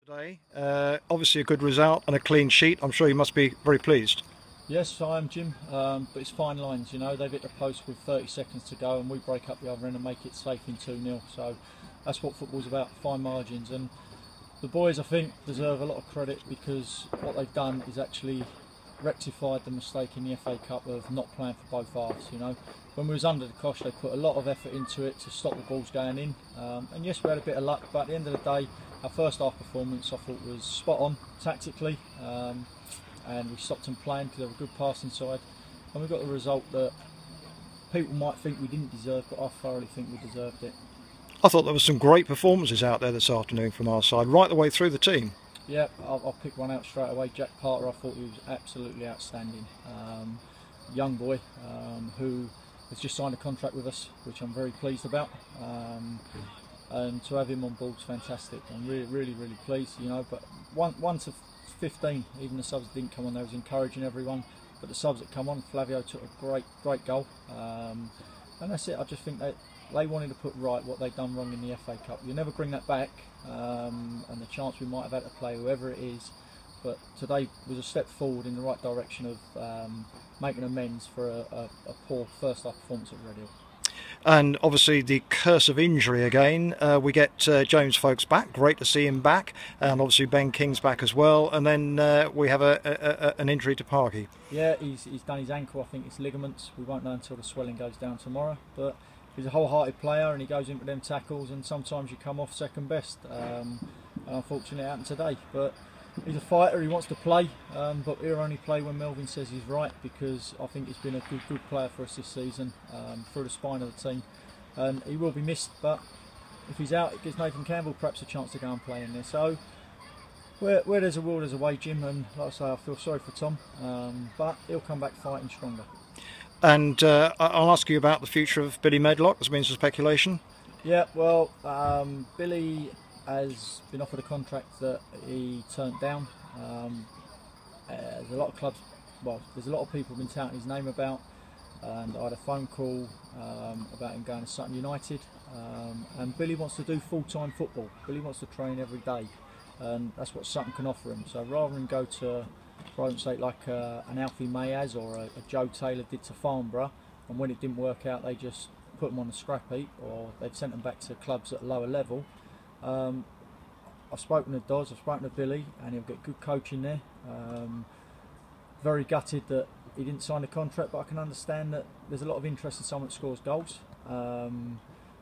Today, obviously a good result and a clean sheet. I'm sure you must be very pleased. Yes, I am, Jim, but it's fine lines, you know. They've hit the post with 30 seconds to go and we break up the other end and make it safe in 2-0. So that's what football's about, fine margins. And the boys, I think, deserve a lot of credit because what they've done is actually rectified the mistake in the FA Cup of not playing for both halves, you know. When we was under the cosh, they put a lot of effort into it to stop the balls going in. And yes, we had a bit of luck, but at the end of the day, our first half performance I thought was spot on tactically. And we stopped them playing because they were a good passing side, and we got the result that people might think we didn't deserve, but I thoroughly think we deserved it. I thought there were some great performances out there this afternoon from our side, right the way through the team. Yeah, I'll pick one out straight away. Jack Parter, I thought he was absolutely outstanding. Young boy who has just signed a contract with us, which I'm very pleased about. And to have him on board is fantastic. I'm really pleased, you know. But one to 15, even the subs that didn't come on, they was encouraging everyone. But the subs that come on, Flavio took a great goal. And that's it. I just think they wanted to put right what they'd done wrong in the FA Cup. You never bring that back, and the chance we might have had to play whoever it is. But today was a step forward in the right direction of making amends for a poor first half performance at Red Hill. And obviously the curse of injury again. We get James Folks back, great to see him back, and obviously Ben King's back as well. And then we have an injury to Parky. Yeah, he's done his ankle. I think it's ligaments. We won't know until the swelling goes down tomorrow. But he's a wholehearted player, and he goes into them tackles. And sometimes you come off second best. And unfortunately, it happened today. But he's a fighter. He wants to play, but he'll only play when Melvin says he's right, because I think he's been a good player for us this season, through the spine of the team, and he will be missed. But if he's out, it gives Nathan Campbell perhaps a chance to go and play in there. So where there's a will, there's a way, Jim. And like I say, I feel sorry for Tom, but he'll come back fighting stronger. And I'll ask you about the future of Billy Medlock. There's been some speculation. Yeah, well, Billy has been offered a contract that he turned down. There's a lot of clubs, well, there's a lot of people have been touting his name about, and I had a phone call about him going to Sutton United, and Billy wants to do full-time football. Billy wants to train every day, and that's what Sutton can offer him. So rather than go to, for argument's sake, like an Alfie Mayaz or a Joe Taylor did to Farnborough, and when it didn't work out they just put him on the scrap heap, or they've sent him back to clubs at a lower level. I've spoken to Doz, I've spoken to Billy, and he'll get good coaching there. Very gutted that he didn't sign a contract, but I can understand that there's a lot of interest in someone that scores goals.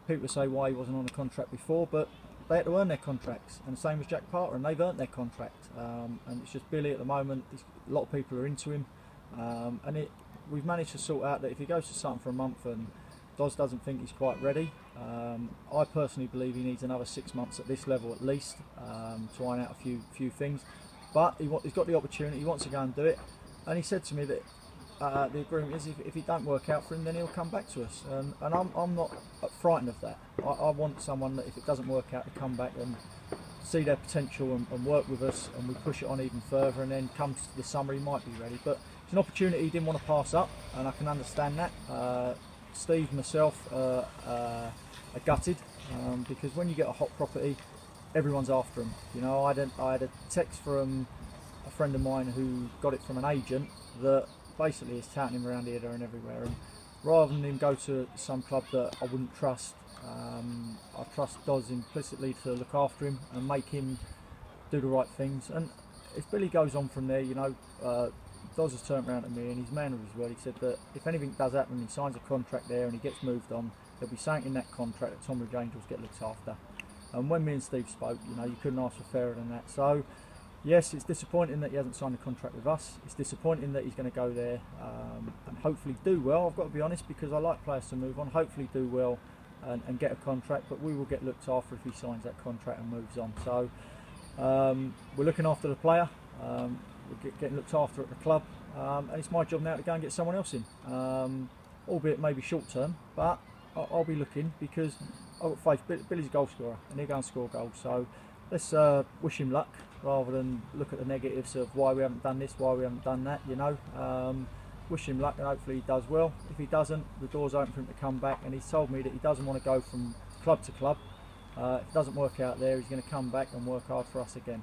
People say why he wasn't on a contract before, but they had to earn their contracts, and the same as Jack Parter, and they've earned their contract. And it's just Billy at the moment. A lot of people are into him, and we've managed to sort out that if he goes to Sutton for a month and Doz doesn't think he's quite ready, I personally believe he needs another 6 months at this level at least, to iron out a few things. But he's got the opportunity, he wants to go and do it, and he said to me that the agreement is if it don't work out for him, then he'll come back to us, and I'm not frightened of that. I want someone that if it doesn't work out to come back and see their potential and work with us, and we push it on even further, and then comes the summer he might be ready. But it's an opportunity he didn't want to pass up, and I can understand that. Steve and myself are gutted, because when you get a hot property, everyone's after them. You know, I had a text from a friend of mine who got it from an agent that basically is touting him around here, there and everywhere. And rather than him go to some club that I wouldn't trust, I trust Doz implicitly to look after him and make him do the right things. And if Billy goes on from there, you know, Doz has turned around to me, and he's man of his word. He said that if anything does happen, he signs a contract there and he gets moved on, there'll be something in that contract that Tonbridge Angels get looked after. And when me and Steve spoke, you know, you couldn't ask for fairer than that. So yes, it's disappointing that he hasn't signed a contract with us. It's disappointing that he's going to go there and hopefully do well. I've got to be honest, because I like players to move on. Hopefully do well and get a contract, but we will get looked after if he signs that contract and moves on. So we're looking after the player. We're getting looked after at the club, and it's my job now to go and get someone else in, albeit maybe short term, but I'll be looking, because I've got faith. Billy's a goal scorer and he'll go and score goals, so let's wish him luck rather than look at the negatives of why we haven't done this, why we haven't done that, you know. Wish him luck, and hopefully he does well. If he doesn't, the door's open for him to come back, and he's told me that he doesn't want to go from club to club. If it doesn't work out there, he's going to come back and work hard for us again.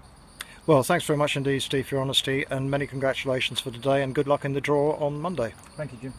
Well, thanks very much indeed, Steve, for your honesty, and many congratulations for today, and good luck in the draw on Monday. Thank you, Jim.